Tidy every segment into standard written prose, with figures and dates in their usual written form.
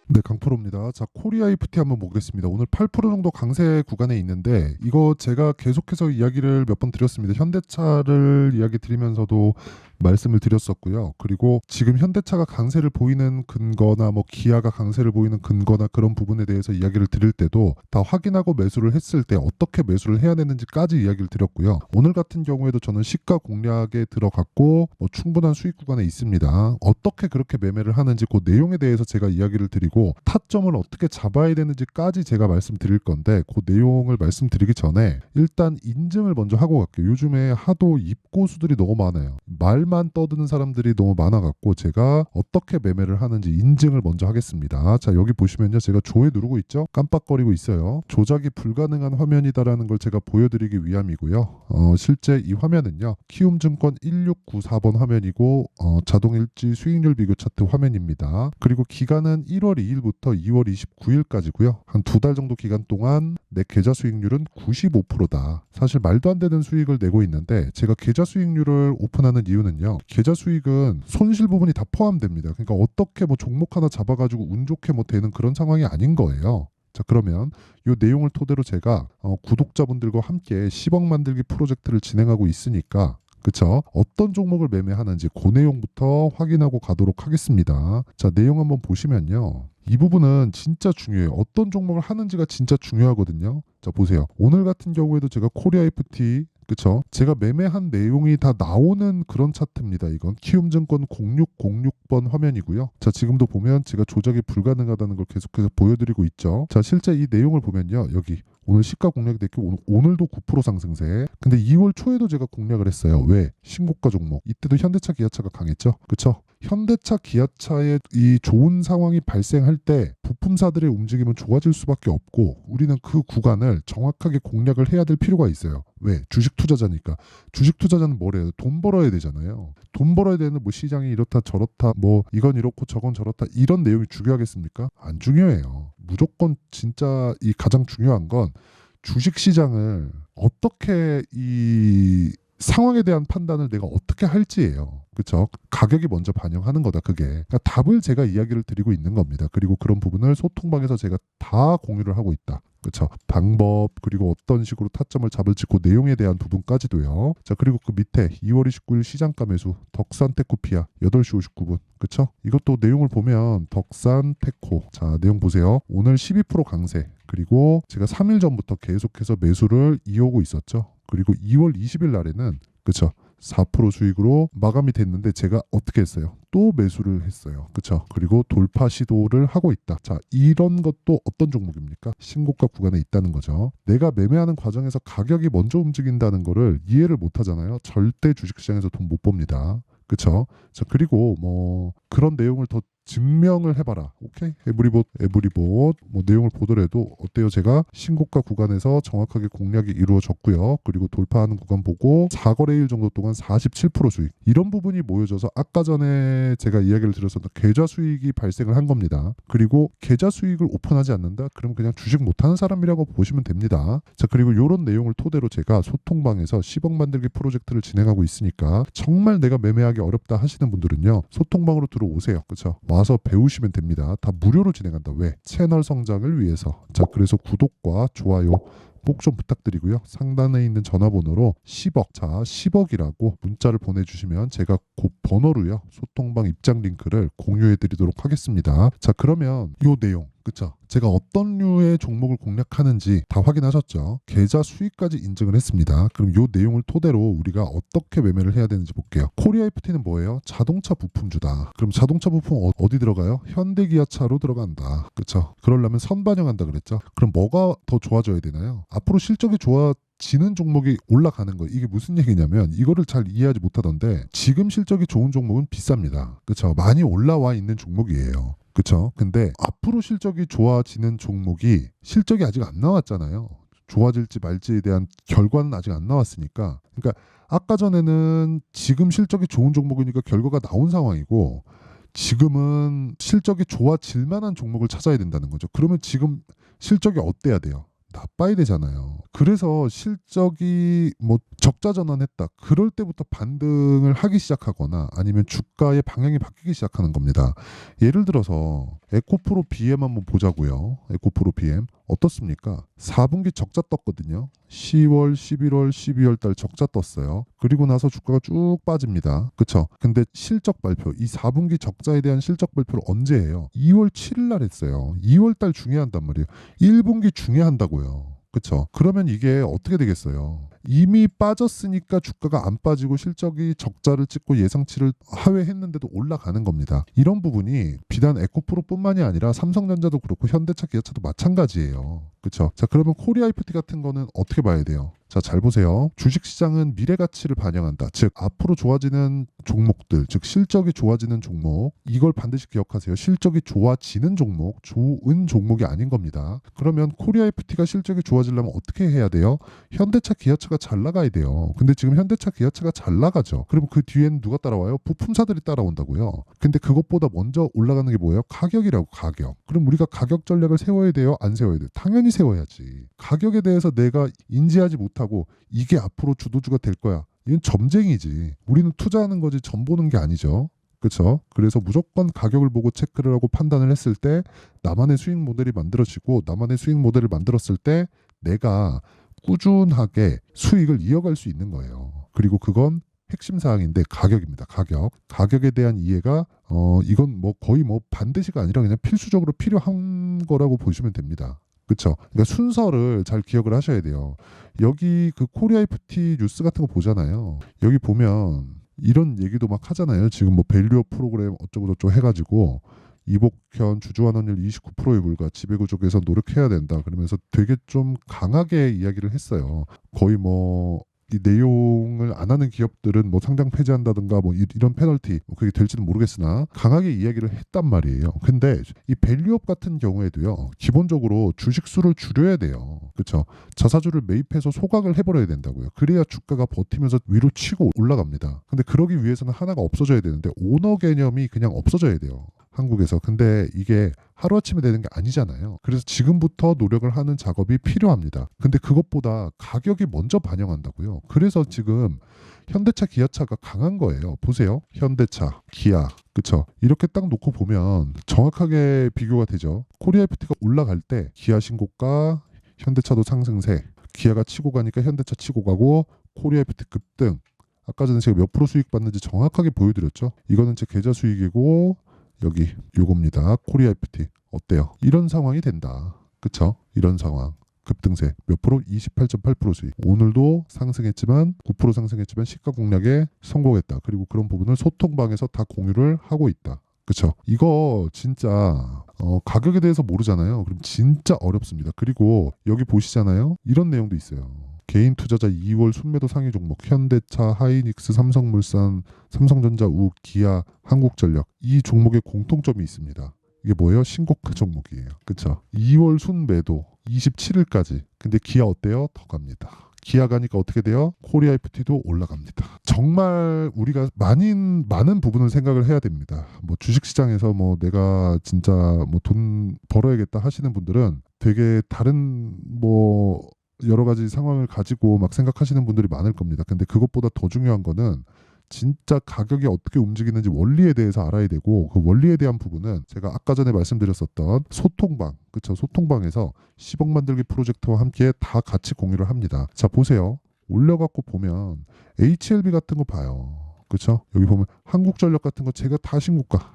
네, 강프로입니다. 자, 코리아 FT 한번 보겠습니다. 오늘 8% 정도 강세 구간에 있는데 이거 제가 계속해서 이야기를 몇 번 드렸습니다. 현대차를 이야기 드리면서도 말씀을 드렸었고요. 그리고 지금 현대차가 강세를 보이는 근거나 뭐 기아가 강세를 보이는 근거나 그런 부분에 대해서 이야기를 드릴 때도 다 확인하고 매수를 했을 때 어떻게 매수를 해야 되는지까지 이야기를 드렸고요. 오늘 같은 경우에도 저는 시가 공략에 들어갔고 충분한 수익 구간에 있습니다. 어떻게 그렇게 매매를 하는지 그 내용에 대해서 제가 이야기를 드리고 타점을 어떻게 잡아야 되는지까지 제가 말씀드릴 건데 그 내용을 말씀드리기 전에 일단 인증을 먼저 하고 갈게요. 요즘에 하도 입고수들이 너무 많아요. 말만 떠드는 사람들이 너무 많아갖고 제가 어떻게 매매를 하는지 인증을 먼저 하겠습니다. 자, 여기 보시면요. 제가 조회 누르고 있죠? 깜빡거리고 있어요. 조작이 불가능한 화면이다라는 걸 제가 보여드리기 위함이고요. 실제 이 화면은요. 키움증권 1694번 화면이고 자동일지 수익률 비교 차트 화면입니다. 그리고 기간은 1월 2일부터 2월 29일까지고요. 한 두 달 정도 기간 동안 내 계좌 수익률은 95%다. 사실 말도 안 되는 수익을 내고 있는데 제가 계좌 수익률을 오픈하는 이유는요. 계좌 수익은 손실 부분이 다 포함됩니다. 그러니까 어떻게 뭐 종목 하나 잡아가지고 운 좋게 뭐 되는 그런 상황이 아닌 거예요. 자, 그러면 이 내용을 토대로 제가 구독자분들과 함께 10억 만들기 프로젝트를 진행하고 있으니까 그쵸? 어떤 종목을 매매하는지 그 내용부터 확인하고 가도록 하겠습니다. 자, 내용 한번 보시면요. 이 부분은 진짜 중요해요. 어떤 종목을 하는지가 진짜 중요하거든요. 자, 보세요. 오늘 같은 경우에도 제가 코리아 FT 그쵸? 제가 매매한 내용이 다 나오는 그런 차트입니다. 이건 키움증권 0606번 화면이고요. 자, 지금도 보면 제가 조작이 불가능하다는 걸 계속해서 보여드리고 있죠. 자, 실제 이 내용을 보면요. 여기 오늘 시가 공략이 됐고 오늘도 9% 상승세. 근데 2월 초에도 제가 공략을 했어요. 왜? 신고가 종목. 이때도 현대차, 기아차가 강했죠. 그쵸? 현대차, 기아차의 이 좋은 상황이 발생할 때 부품사들의 움직임은 좋아질 수밖에 없고 우리는 그 구간을 정확하게 공략을 해야 될 필요가 있어요. 왜? 주식 투자자니까. 주식 투자자는 뭐래요? 돈 벌어야 되잖아요. 돈 벌어야 되는 뭐 시장이 이렇다 저렇다 뭐 이건 이렇고 저건 저렇다 이런 내용이 중요하겠습니까? 안 중요해요. 무조건 진짜 이 가장 중요한 건 주식 시장을 어떻게 이 상황에 대한 판단을 내가 어떻게 할지예요. 그렇죠? 가격이 먼저 반영하는 거다 그게. 그러니까 답을 제가 이야기를 드리고 있는 겁니다. 그리고 그런 부분을 소통방에서 제가 다 공유를 하고 있다. 그렇죠? 방법 그리고 어떤 식으로 타점을 잡을지 그 내용에 대한 부분까지도요. 자, 그리고 그 밑에 2월 29일 시장가 매수 덕산테코피아 8시 59분. 그렇죠? 이것도 내용을 보면 덕산테코. 자, 내용 보세요. 오늘 12% 강세. 그리고 제가 3일 전부터 계속해서 매수를 이어오고 있었죠. 그리고 2월 20일 날에는 그쵸 4% 수익으로 마감이 됐는데 제가 어떻게 했어요? 또 매수를 했어요. 그쵸? 그리고 돌파 시도를 하고 있다. 자, 이런 것도 어떤 종목입니까? 신고가 구간에 있다는 거죠. 내가 매매하는 과정에서 가격이 먼저 움직인다는 거를 이해를 못 하잖아요. 절대 주식시장에서 돈 못 법니다. 그쵸? 자, 그리고 뭐 그런 내용을 더 증명을 해봐라. 오케이? 에브리봇 뭐 내용을 보더라도 어때요? 제가 신고가 구간에서 정확하게 공략이 이루어졌고요. 그리고 돌파하는 구간 보고 4거래일 정도 동안 47% 수익. 이런 부분이 모여져서 아까 전에 제가 이야기를 드렸었던 계좌 수익이 발생을 한 겁니다. 그리고 계좌 수익을 오픈하지 않는다? 그럼 그냥 주식 못하는 사람이라고 보시면 됩니다. 자, 그리고 이런 내용을 토대로 제가 소통방에서 10억 만들기 프로젝트를 진행하고 있으니까 정말 내가 매매하기 어렵다 하시는 분들은요. 소통방으로 들어오세요. 그렇죠? 와서 배우시면 됩니다. 다 무료로 진행한다. 왜? 채널 성장을 위해서. 자, 그래서 구독과 좋아요 꼭 좀 부탁드리고요. 상단에 있는 전화번호로 10억, 자 10억이라고 문자를 보내주시면 제가 그 번호로요. 소통방 입장 링크를 공유해드리도록 하겠습니다. 자, 그러면 요 내용 그쵸? 제가 어떤 류의 종목을 공략하는지 다 확인하셨죠? 계좌 수익까지 인증을 했습니다. 그럼 요 내용을 토대로 우리가 어떻게 매매를 해야 되는지 볼게요. 코리아 FT는 뭐예요? 자동차 부품주다. 그럼 자동차 부품 어디 들어가요? 현대기아차로 들어간다. 그쵸? 그러려면 선반영한다 그랬죠? 그럼 뭐가 더 좋아져야 되나요? 앞으로 실적이 지는 종목이 올라가는 거예요. 이게 무슨 얘기냐면 이거를 잘 이해하지 못하던데 지금 실적이 좋은 종목은 비쌉니다. 그쵸? 많이 올라와 있는 종목이에요. 그쵸? 근데 앞으로 실적이 좋아지는 종목이 실적이 아직 안 나왔잖아요. 좋아질지 말지에 대한 결과는 아직 안 나왔으니까. 그러니까 아까 전에는 지금 실적이 좋은 종목이니까 결과가 나온 상황이고 지금은 실적이 좋아질 만한 종목을 찾아야 된다는 거죠. 그러면 지금 실적이 어때야 돼요? 나빠야 되잖아요. 그래서 실적이 뭐 적자 전환했다. 그럴 때부터 반등을 하기 시작하거나 아니면 주가의 방향이 바뀌기 시작하는 겁니다. 예를 들어서 에코프로 BM 한번 보자고요. 에코프로 BM 어떻습니까? 4분기 적자 떴거든요. 10월, 11월, 12월 달 적자 떴어요. 그리고 나서 주가가 쭉 빠집니다. 그쵸? 근데 실적 발표, 이 4분기 적자에 대한 실적 발표를 언제 해요? 2월 7일 날 했어요. 2월 달 중에 한단 말이에요. 1분기 중에 한다고요. 그쵸? 그러면 이게 어떻게 되겠어요? 이미 빠졌으니까 주가가 안 빠지고 실적이 적자를 찍고 예상치를 하회했는데도 올라가는 겁니다. 이런 부분이 비단 에코프로뿐만이 아니라 삼성전자도 그렇고 현대차, 기아차도 마찬가지예요. 그렇죠? 자, 그러면 코리아 IPT 같은 거는 어떻게 봐야 돼요? 자, 잘 보세요. 주식시장은 미래 가치를 반영한다. 즉, 앞으로 좋아지는 종목들, 즉 실적이 좋아지는 종목, 이걸 반드시 기억하세요. 실적이 좋아지는 종목, 좋은 종목이 아닌 겁니다. 그러면 코리아 IPT가 실적이 좋아지려면 어떻게 해야 돼요? 현대차, 기아차가 잘 나가야 돼요. 근데 지금 현대차, 기아차가 잘 나가죠. 그럼 그 뒤에는 누가 따라와요? 부품사들이 따라온다고요. 근데 그것보다 먼저 올라가는 게 뭐예요? 가격이라고, 가격. 그럼 우리가 가격 전략을 세워야 돼요? 안 세워야 돼요? 당연히 세워야지. 가격에 대해서 내가 인지하지 못하고 이게 앞으로 주도주가 될 거야. 이건 점쟁이지. 우리는 투자하는 거지 점 보는 게 아니죠. 그렇죠? 그래서 무조건 가격을 보고 체크를 하고 판단을 했을 때 나만의 수익 모델이 만들어지고 나만의 수익 모델을 만들었을 때 내가 꾸준하게 수익을 이어갈 수 있는 거예요. 그리고 그건 핵심 사항인데 가격입니다. 가격. 가격에 대한 이해가 이건 뭐 거의 뭐 반드시가 아니라 그냥 필수적으로 필요한 거라고 보시면 됩니다. 그렇죠? 그러니까 순서를 잘 기억을 하셔야 돼요. 여기 그 코리아 FT 뉴스 같은 거 보잖아요. 여기 보면 이런 얘기도 막 하잖아요. 지금 뭐 밸류업 프로그램 어쩌고 저쩌고 해가지고 이복현 주주환원율 29%에 불과 지배구조 개선 노력해야 된다. 그러면서 되게 좀 강하게 이야기를 했어요. 거의 뭐 이 내용을 안 하는 기업들은 뭐 상장 폐지한다든가 뭐 이런 페널티 뭐 그게 될지는 모르겠으나 강하게 이야기를 했단 말이에요. 근데 이 밸류업 같은 경우에도요. 기본적으로 주식 수를 줄여야 돼요. 그렇죠? 자사주를 매입해서 소각을 해버려야 된다고요. 그래야 주가가 버티면서 위로 치고 올라갑니다. 근데 그러기 위해서는 하나가 없어져야 되는데 오너 개념이 그냥 없어져야 돼요. 한국에서. 근데 이게 하루아침에 되는 게 아니잖아요. 그래서 지금부터 노력을 하는 작업이 필요합니다. 근데 그것보다 가격이 먼저 반영한다고요. 그래서 지금 현대차, 기아차가 강한 거예요. 보세요. 현대차, 기아. 그쵸? 이렇게 딱 놓고 보면 정확하게 비교가 되죠. 코리아 FT가 올라갈 때 기아 신고가, 현대차도 상승세. 기아가 치고 가니까 현대차 치고 가고 코리아 FT 급등. 아까 전에 제가 몇 프로 수익 받는지 정확하게 보여드렸죠. 이거는 제 계좌 수익이고 여기 요겁니다. 코리아 FT 어때요? 이런 상황이 된다. 그쵸? 이런 상황. 급등세 몇 프로? 28.8% 수익. 오늘도 상승했지만 9% 상승했지만 시가 공략에 성공했다. 그리고 그런 부분을 소통방에서 다 공유를 하고 있다. 그쵸? 이거 진짜 가격에 대해서 모르잖아요. 그럼 진짜 어렵습니다. 그리고 여기 보시잖아요. 이런 내용도 있어요. 개인 투자자 2월 순매도 상위 종목 현대차, 하이닉스, 삼성물산, 삼성전자, 우, 기아, 한국전력 이 종목의 공통점이 있습니다. 이게 뭐예요? 신고가 종목이에요. 그렇죠? 2월 순매도 27일까지. 근데 기아 어때요? 더 갑니다. 기아 가니까 어떻게 돼요? 코리아 FT도 올라갑니다. 정말 우리가 많은 부분을 생각을 해야 됩니다. 뭐 주식시장에서 뭐 내가 진짜 뭐 돈 벌어야겠다 하시는 분들은 되게 다른 뭐 여러 가지 상황을 가지고 막 생각하시는 분들이 많을 겁니다. 근데 그것보다 더 중요한 거는 진짜 가격이 어떻게 움직이는지 원리에 대해서 알아야 되고 그 원리에 대한 부분은 제가 아까 전에 말씀드렸었던 소통방, 그쵸? 소통방에서 10억 만들기 프로젝트와 함께 다 같이 공유를 합니다. 자, 보세요. 올려갖고 보면 HLB 같은 거 봐요. 그쵸? 여기 보면 한국전력 같은 거 제가 다 신고가,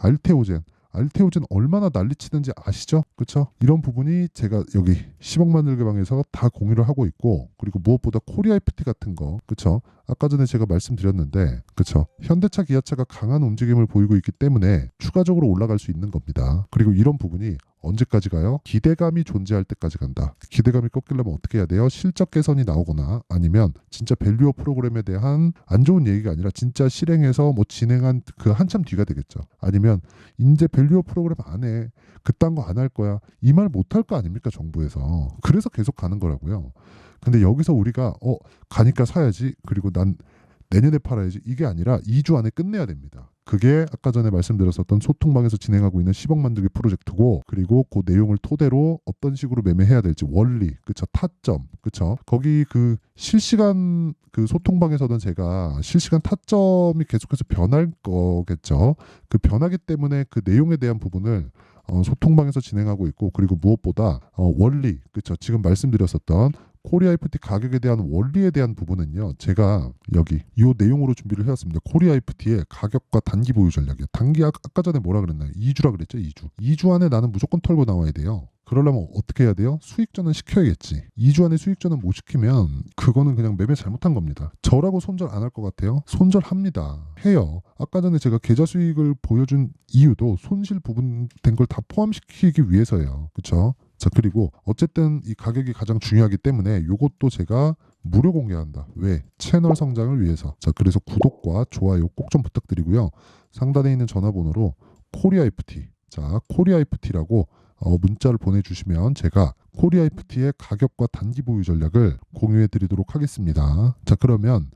알테오젠 얼마나 난리치는지 아시죠? 그쵸? 이런 부분이 제가 여기 10억 만들기 방에서 다 공유를 하고 있고 그리고 무엇보다 코리아 FT 같은 거 그쵸? 아까 전에 제가 말씀드렸는데 그쵸? 현대차, 기아차가 강한 움직임을 보이고 있기 때문에 추가적으로 올라갈 수 있는 겁니다. 그리고 이런 부분이 언제까지 가요? 기대감이 존재할 때까지 간다. 기대감이 꺾이려면 어떻게 해야 돼요? 실적 개선이 나오거나 아니면 진짜 밸류업 프로그램에 대한 안 좋은 얘기가 아니라 진짜 실행해서 뭐 진행한 그 한참 뒤가 되겠죠. 아니면 이제 밸류업 프로그램 안 해. 그딴 거 안 할 거야. 이 말 못 할 거 아닙니까 정부에서. 그래서 계속 가는 거라고요. 근데 여기서 우리가 가니까 사야지. 그리고 내년에 팔아야지 이게 아니라 2주 안에 끝내야 됩니다. 그게 아까 전에 말씀드렸었던 소통방에서 진행하고 있는 10억 만들기 프로젝트고, 그리고 그 내용을 토대로 어떤 식으로 매매해야 될지 원리, 그쵸, 타점, 그쵸, 거기 그 실시간 그 소통방에서는 제가 실시간 타점이 계속해서 변할 거겠죠. 그 변하기 때문에 그 내용에 대한 부분을 소통방에서 진행하고 있고, 그리고 무엇보다 원리, 그쵸, 지금 말씀드렸었던 코리아 FT 가격에 대한 원리에 대한 부분은요, 제가 여기 이 내용으로 준비를 해왔습니다. 코리아 FT의 가격과 단기 보유 전략이요. 단기 아까 전에 뭐라 그랬나요? 2주라 그랬죠. 2주 안에 나는 무조건 털고 나와야 돼요. 그러려면 어떻게 해야 돼요? 수익전은 시켜야겠지. 2주 안에 수익전은 못 시키면 그거는 그냥 매매 잘못한 겁니다. 저라고 손절 안 할 것 같아요? 손절합니다. 해요. 아까 전에 제가 계좌 수익을 보여준 이유도 손실 부분 된 걸 다 포함시키기 위해서예요. 그렇죠? 자, 그리고 어쨌든 이 가격이 가장 중요하기 때문에 이것도 제가 무료 공개한다. 왜? 채널 성장을 위해서. 자, 그래서 구독과 좋아요 꼭 좀 부탁드리고요. 상단에 있는 전화번호로 코리아 FT, 자, 코리아 FT라고 문자를 보내주시면 제가 코리아 FT의 가격과 단기 보유 전략을 공유해 드리도록 하겠습니다. 자, 그러면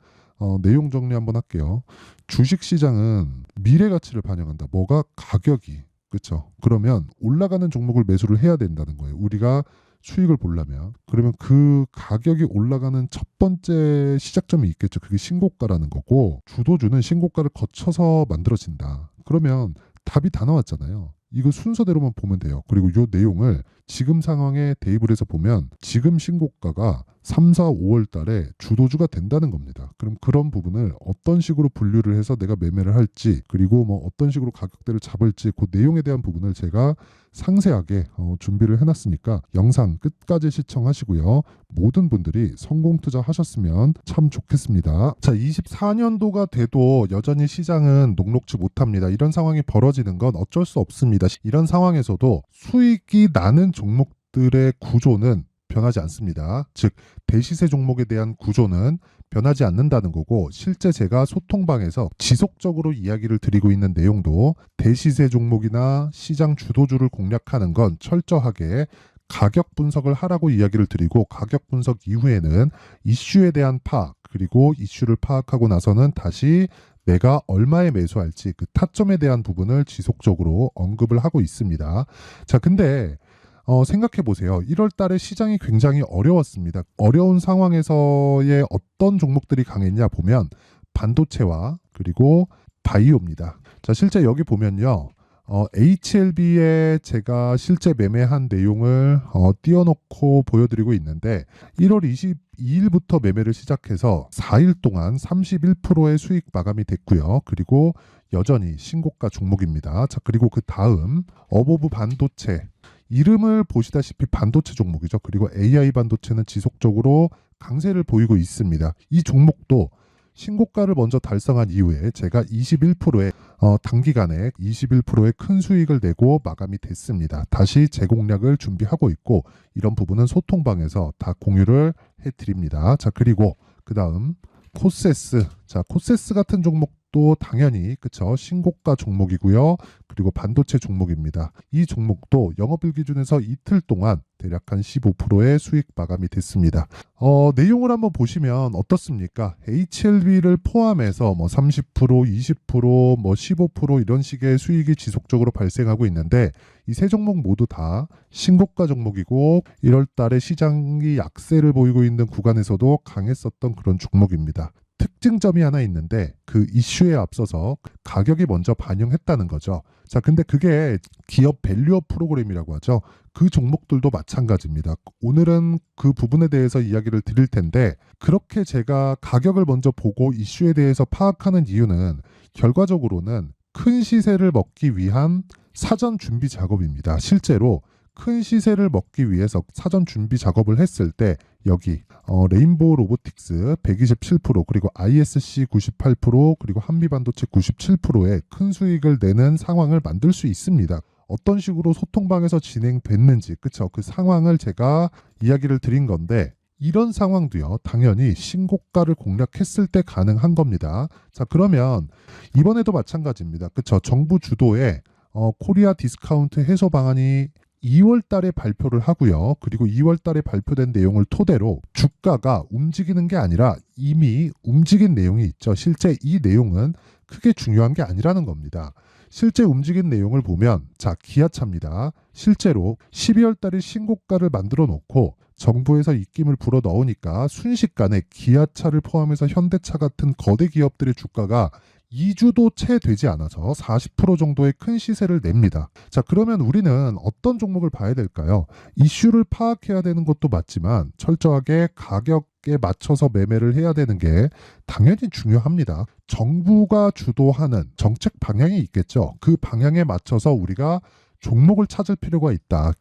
내용 정리 한번 할게요. 주식시장은 미래 가치를 반영한다. 뭐가? 가격이. 그렇죠. 그러면 올라가는 종목을 매수를 해야 된다는 거예요. 우리가 수익을 보려면. 그러면 그 가격이 올라가는 첫 번째 시작점이 있겠죠. 그게 신고가라는 거고, 주도주는 신고가를 거쳐서 만들어진다. 그러면 답이 다 나왔잖아요. 이거 순서대로만 보면 돼요. 그리고 이 내용을 지금 상황에 대입을 해서 보면 지금 신고가가 3, 4, 5월 달에 주도주가 된다는 겁니다. 그럼 그런 부분을 어떤 식으로 분류를 해서 내가 매매를 할지, 그리고 뭐 어떤 식으로 가격대를 잡을지, 그 내용에 대한 부분을 제가 상세하게 준비를 해놨으니까 영상 끝까지 시청하시고요. 모든 분들이 성공 투자하셨으면 참 좋겠습니다. 자, 24년도가 돼도 여전히 시장은 녹록지 못합니다. 이런 상황이 벌어지는 건 어쩔 수 없습니다. 이런 상황에서도 수익이 나는 종목들의 구조는 변하지 않습니다. 즉, 대시세 종목에 대한 구조는 변하지 않는다는 거고, 실제 제가 소통방에서 지속적으로 이야기를 드리고 있는 내용도 대시세 종목이나 시장 주도주를 공략하는 건 철저하게 가격 분석을 하라고 이야기를 드리고, 가격 분석 이후에는 이슈에 대한 파악, 그리고 이슈를 파악하고 나서는 다시 내가 얼마에 매수할지 그 타점에 대한 부분을 지속적으로 언급을 하고 있습니다. 자, 근데 생각해 보세요. 1월 달에 시장이 굉장히 어려웠습니다. 어려운 상황에서의 어떤 종목들이 강했냐 보면 반도체와 그리고 바이오입니다. 자, 실제 여기 보면요. HLB에 제가 실제 매매한 내용을 띄워놓고 보여드리고 있는데, 1월 22일부터 매매를 시작해서 4일 동안 31%의 수익 마감이 됐고요. 그리고 여전히 신고가 종목입니다. 자, 그리고 그 다음 어보브 반도체, 이름을 보시다시피 반도체 종목이죠. 그리고 AI 반도체는 지속적으로 강세를 보이고 있습니다. 이 종목도 신고가를 먼저 달성한 이후에 제가 21%의 단기간에 21%의 큰 수익을 내고 마감이 됐습니다. 다시 재공략을 준비하고 있고, 이런 부분은 소통방에서 다 공유를 해드립니다. 자, 그리고 그 다음 코세스. 자, 코세스 같은 종목도 당연히 그쵸, 신고가 종목이고요. 그리고 반도체 종목입니다. 이 종목도 영업일 기준에서 이틀 동안 대략 한 15%의 수익 마감이 됐습니다. 내용을 한번 보시면 어떻습니까? HLB를 포함해서 뭐 30%, 20%, 뭐 15% 이런 식의 수익이 지속적으로 발생하고 있는데, 이 세 종목 모두 다 신고가 종목이고 1월 달에 시장이 약세를 보이고 있는 구간에서도 강했었던 그런 종목입니다. 특징점이 하나 있는데, 그 이슈에 앞서서 가격이 먼저 반영했다는 거죠. 자, 근데 그게 기업 밸류업 프로그램이라고 하죠. 그 종목들도 마찬가지입니다. 오늘은 그 부분에 대해서 이야기를 드릴 텐데, 그렇게 제가 가격을 먼저 보고 이슈에 대해서 파악하는 이유는 결과적으로는 큰 시세를 먹기 위한 사전 준비 작업입니다. 실제로 큰 시세를 먹기 위해서 사전 준비 작업을 했을 때 여기 레인보우 로보틱스 127%, 그리고 ISC 98%, 그리고 한미반도체 97%의 큰 수익을 내는 상황을 만들 수 있습니다. 어떤 식으로 소통방에서 진행됐는지, 그쵸? 그 상황을 제가 이야기를 드린 건데, 이런 상황도요, 당연히 신고가를 공략했을 때 가능한 겁니다. 자, 그러면 이번에도 마찬가지입니다. 그쵸? 정부 주도의 코리아 디스카운트 해소 방안이 2월 달에 발표를 하고요. 그리고 2월 달에 발표된 내용을 토대로 주가가 움직이는 게 아니라 이미 움직인 내용이 있죠. 실제 이 내용은 크게 중요한 게 아니라는 겁니다. 실제 움직인 내용을 보면 자, 기아차입니다. 실제로 12월 달에 신고가를 만들어 놓고 정부에서 입김을 불어 넣으니까 순식간에 기아차를 포함해서 현대차 같은 거대 기업들의 주가가 2주도 채 되지 않아서 40% 정도의 큰 시세를 냅니다. 자, 그러면 우리는 어떤 종목을 봐야 될까요? 이슈를 파악해야 되는 것도 맞지만 철저하게 가격에 맞춰서 매매를 해야 되는 게 당연히 중요합니다. 정부가 주도하는 정책 방향이 있겠죠. 그 방향에 맞춰서 우리가 종목을 찾을 필요가 있다.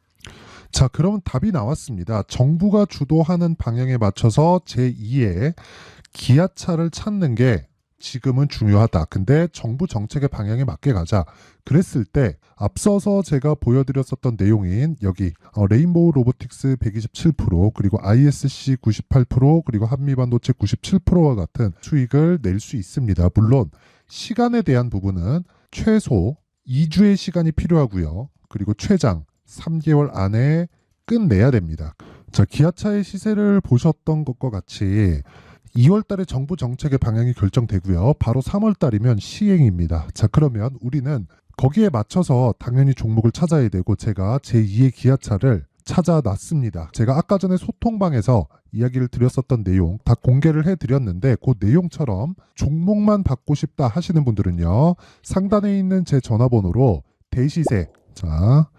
자, 그러면 답이 나왔습니다. 정부가 주도하는 방향에 맞춰서 제2의 기아차를 찾는 게 지금은 중요하다. 근데 정부 정책의 방향에 맞게 가자. 그랬을 때 앞서서 제가 보여드렸었던 내용인 여기 레인보우 로보틱스 127% 그리고 ISC 98% 그리고 한미반도체 97%와 같은 수익을 낼 수 있습니다. 물론 시간에 대한 부분은 최소 2주의 시간이 필요하고요. 그리고 최장 3개월 안에 끝내야 됩니다. 자, 기아차의 시세를 보셨던 것과 같이 2월 달에 정부 정책의 방향이 결정되고요. 바로 3월 달이면 시행입니다. 자, 그러면 우리는 거기에 맞춰서 당연히 종목을 찾아야 되고 제가 제2의 기아차를 찾아놨습니다. 제가 아까 전에 소통방에서 이야기를 드렸었던 내용 다 공개를 해드렸는데 그 내용처럼 종목만 받고 싶다 하시는 분들은요. 상단에 있는 제 전화번호로 대시세, 자,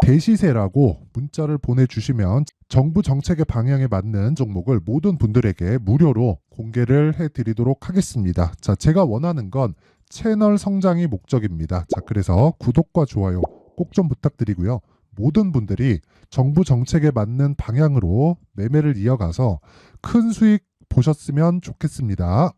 대시세라고 문자를 보내주시면 정부 정책의 방향에 맞는 종목을 모든 분들에게 무료로 공개를 해드리도록 하겠습니다. 자, 제가 원하는 건 채널 성장이 목적입니다. 자, 그래서 구독과 좋아요 꼭 좀 부탁드리고요. 모든 분들이 정부 정책에 맞는 방향으로 매매를 이어가서 큰 수익 보셨으면 좋겠습니다.